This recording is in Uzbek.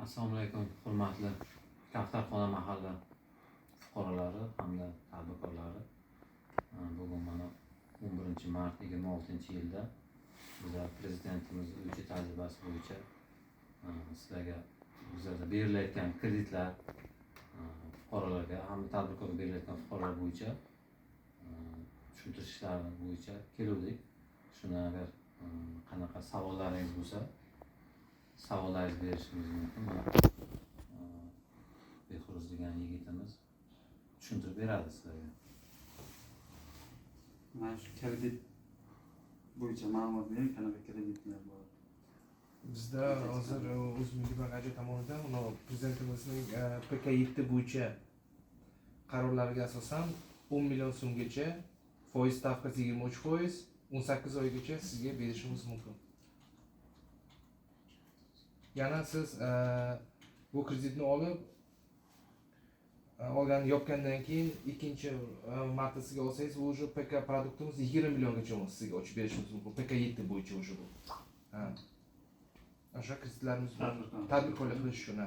Assalomu alaykum, hurmatli Kaftarxona mahalla fuqarolari hamda tadbirkorlari. Bugun mana 11 mart 2026-yilda bizlar prezidentimiz o'yicha tajribasi bo'yicha sizlarga bizlarda berilayotgan kreditlar fuqarolarga hamda tadbirkorga berilayotgan fuqarolar bo'yicha tushuntirishlar bo'yicha keluvdik. Shuni agar qanaqa savollaringiz bo'lsa savollaringizni berishimiz mumkin. Behruz degan yigitimiz tushuntirib beradi sizlarga. Mana shu kredit bo'yicha ma'lumot bering, qanaqa kreditlar bor? Bizda hozir O'zmilliy bank tomonidan prezidentimizning PK7 bo'yicha qarorlariga asosan 10 million so'mgacha foiz stavkasi 23%, 18 oygacha sizga berishimiz mumkin. Yana siz bu kreditni yopgandan keyin ikkinchi martasiga olsangiz, bu уже PK produktimiz 20 milliongacha sizga ochib berishimiz mumkin. PK7 bo'yicha уже bu. O'sha kreditlarimiz tadbirkorlik qilish uchun,